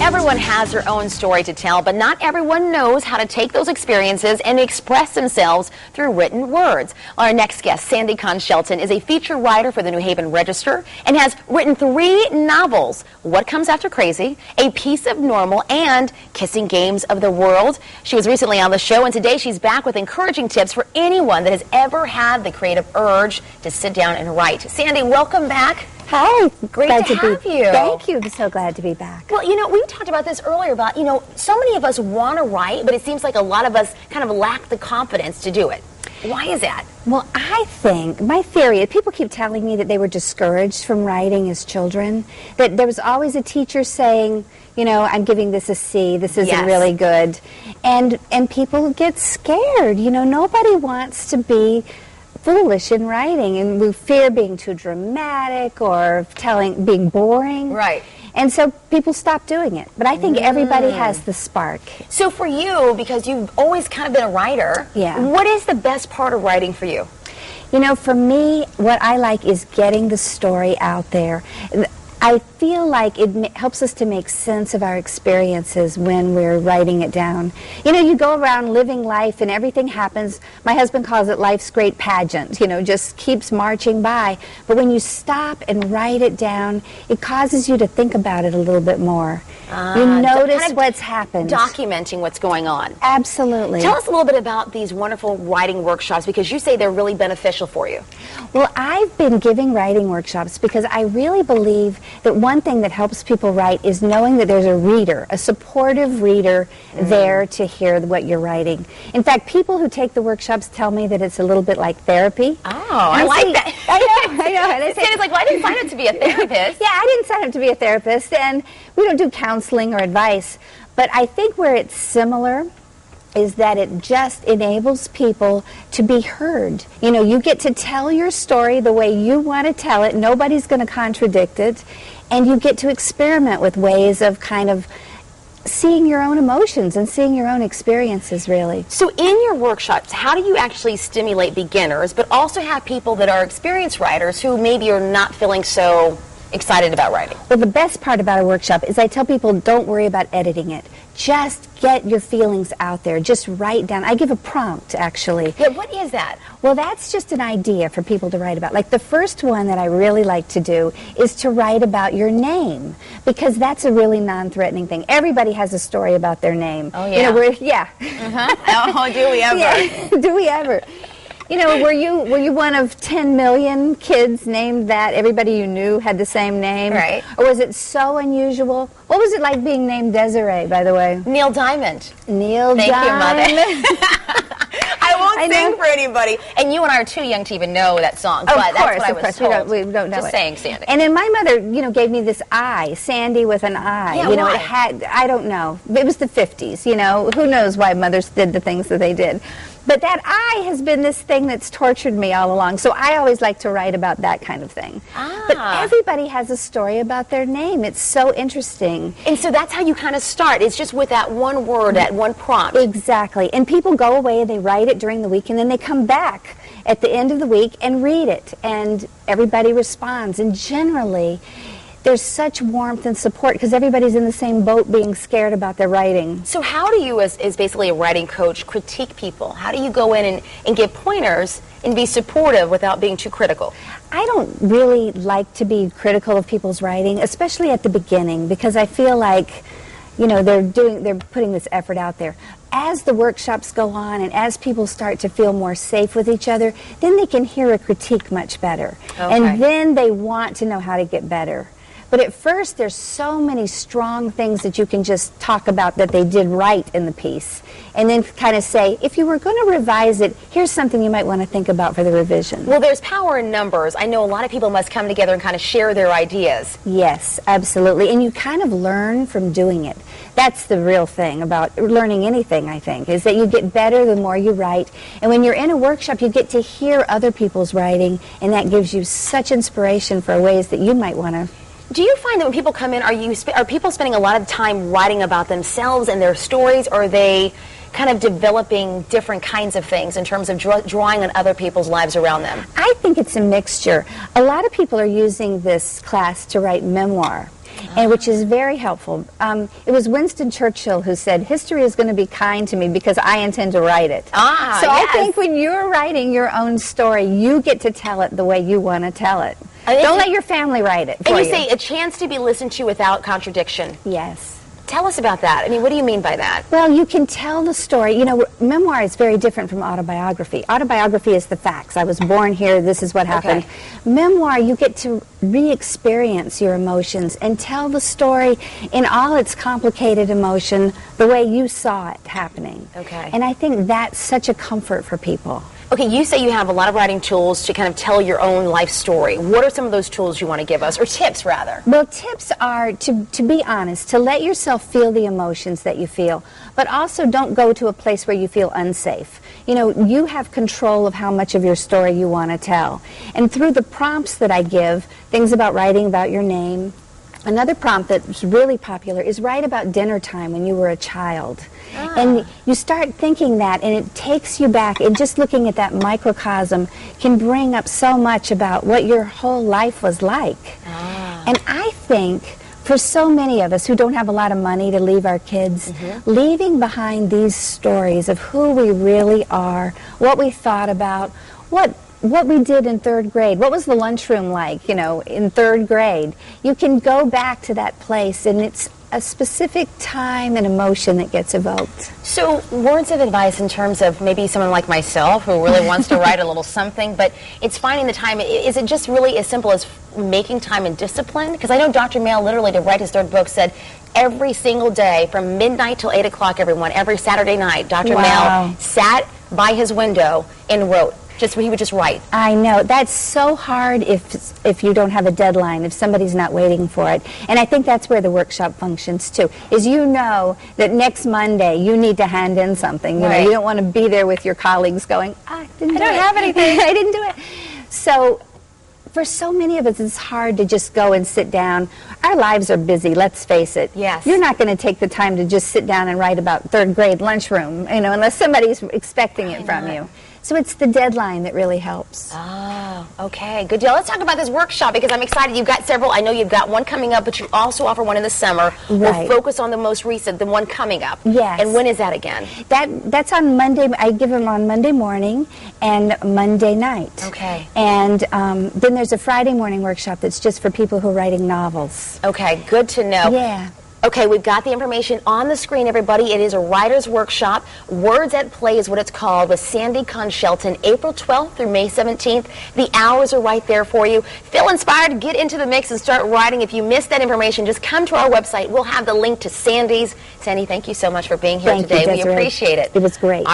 Everyone has their own story to tell, but not everyone knows how to take those experiences and express themselves through written words. Our next guest, Sandi Shelton, is a feature writer for the New Haven Register and has written 3 novels: What Comes After Crazy, A Piece of Normal, and Kissing Games of the World. She was recently on the show, and today she's back with encouraging tips for anyone that has ever had the creative urge to sit down and write. Sandi, welcome back. Hi, Great to have you. Thank you. I'm so glad to be back. Well, you know, we talked about this earlier about, so many of us want to write, but it seems like a lot of us kind of lack the confidence to do it. Why is that? Well, I think, my theory is, people keep telling me that they were discouraged from writing as children, that there was always a teacher saying, I'm giving this a C, this isn't really good. And people get scared. Nobody wants to be foolish in writing, and we fear being too dramatic or being boring. Right. And so people stop doing it. But I think everybody has the spark. So for you, because you've always kind of been a writer, what is the best part of writing for you? For me, what I like is getting the story out there. I feel like it helps us to make sense of our experiences when we're writing it down. You go around living life and everything happens. My husband calls it life's great pageant, just keeps marching by. But when you stop and write it down, it causes you to think about it a little bit more. You notice kind of what's happened. Documenting what's going on. Absolutely. Tell us a little bit about these wonderful writing workshops, because you say they're really beneficial for you. Well, I've been giving writing workshops because I really believe that one thing that helps people write is knowing that there's a reader, a supportive reader there to hear what you're writing. In fact, people who take the workshops tell me that it's a little bit like therapy. Oh, I like that. I know. And it's like, well, I didn't sign up to be a therapist. Yeah, I didn't sign up to be a therapist, and we don't do counseling or advice. But I think where it's similar is that it just enables people to be heard. You get to tell your story the way you want to tell it. Nobody's going to contradict it. And you get to experiment with ways of kind of seeing your own emotions and seeing your own experiences, really. So in your workshops, how do you actually stimulate beginners, but also have people that are experienced writers who maybe are not feeling so excited about writing? Well, the best part about a workshop is I tell people, don't worry about editing it. Just get your feelings out there. Just write down. I give a prompt, actually. Yeah, what is that? Well, that's just an idea for people to write about. Like the first one that I really like to do is to write about your name, because that's a really non-threatening thing. Everybody has a story about their name. Oh, yeah. Oh, do we ever? Yeah. Do we ever? Were you one of 10 million kids named that? Everybody you knew had the same name? Right. Or was it so unusual? What was it like being named Desiree, by the way? Neil Diamond. Neil Thank Diamond. you, Mother. I won't sing for anybody. And you and I are too young to even know that song. But that's what I was told. We don't know Just it. saying, Sandi. And then my mother, gave me this I, Sandi with an I. Yeah, why? It had, I don't know. It was the 50s, Who knows why mothers did the things that they did. But that I has been this thing that's tortured me all along. So I always like to write about that kind of thing. But everybody has a story about their name. It's so interesting. And so that's how you kind of start. It's just with that one word, that one prompt. Exactly. And people go away and they write it during the week, and then they come back at the end of the week and read it. And everybody responds. And generally, there's such warmth and support because everybody's in the same boat being scared about their writing. So how do you, as basically a writing coach, critique people? How do you go in and give pointers and be supportive without being too critical? I don't really like to be critical of people's writing, especially at the beginning, because I feel like, they're putting this effort out there. As the workshops go on and as people start to feel more safe with each other, then they can hear a critique much better. Okay. And then they want to know how to get better. But at first, there's so many strong things that you can just talk about that they did right in the piece. And then kind of say, if you were going to revise it, here's something you might want to think about for the revision. Well, there's power in numbers. I know a lot of people must come together and kind of share their ideas. Yes, absolutely. And you kind of learn from doing it. That's the real thing about learning anything, I think, is that you get better the more you write. And when you're in a workshop, you get to hear other people's writing, and that gives you such inspiration for ways that you might want to. Do you find that when people come in, are people spending a lot of time writing about themselves and their stories, or are they kind of developing different kinds of things in terms of drawing on other people's lives around them? I think it's a mixture. A lot of people are using this class to write memoir. and which is very helpful. It was Winston Churchill who said, "History is going to be kind to me because I intend to write it." So yes. I think when you're writing your own story, you get to tell it the way you want to tell it. Don't let your family write it for you. And you say a chance to be listened to without contradiction. Yes. Tell us about that. I mean, what do you mean by that? Well, you can tell the story. You know, memoir is very different from autobiography. Autobiography is the facts. I was born here, this is what happened. Okay. Memoir, you get to re-experience your emotions and tell the story in all its complicated emotion the way you saw it happening. Okay. And I think that's such a comfort for people. Okay, you say you have a lot of writing tools to kind of tell your own life story. What are some of those tools you want to give us, or tips rather? Well, tips are to be honest, to let yourself feel the emotions that you feel, but also don't go to a place where you feel unsafe. You know, you have control of how much of your story you want to tell. And through the prompts that I give, things about writing about your name, another prompt that's really popular is write about dinner time when you were a child. And you start thinking that, and it takes you back, and just looking at that microcosm can bring up so much about what your whole life was like. And I think for so many of us who don't have a lot of money to leave our kids, leaving behind these stories of who we really are, what we thought about, what we did in third grade, what was the lunchroom like, you know, in third grade. You can go back to that place, and it's a specific time and emotion that gets evoked. So, words of advice in terms of maybe someone like myself who really wants to write a little something, but it's finding the time. Is it just really as simple as making time and discipline? Because I know Dr. Mail, literally, to write his third book, said every single day from midnight till 8 o'clock, everyone, every Saturday night, Dr. Mail sat by his window and wrote. He would just write. I know. That's so hard if you don't have a deadline, if somebody's not waiting for it. And I think that's where the workshop functions too, is you know that next Monday you need to hand in something. You know, you don't want to be there with your colleagues going, I don't have anything. I didn't do it. So for so many of us, it's hard to just go and sit down. Our lives are busy, let's face it. Yes. You're not going to take the time to just sit down and write about third grade lunchroom, you know, unless somebody's expecting it from you. So it's the deadline that really helps. Oh, okay. Good deal. Let's talk about this workshop because I'm excited. You've got several. I know you've got one coming up, but you also offer one in the summer. We'll focus on the most recent, the one coming up. Yes. And when is that again? That's on Monday. I give them on Monday morning and Monday night. Okay. And then there's a Friday morning workshop that's just for people who are writing novels. Okay, good to know. Yeah. Okay, we've got the information on the screen, everybody. It is a writer's workshop. Words at Play is what it's called, with Sandi Shelton, April 12th through May 17th. The hours are right there for you. Feel inspired, get into the mix and start writing. If you missed that information, just come to our website. We'll have the link to Sandi's. Sandi, thank you so much for being here today. Thank you, Desiree. We appreciate it. It was great.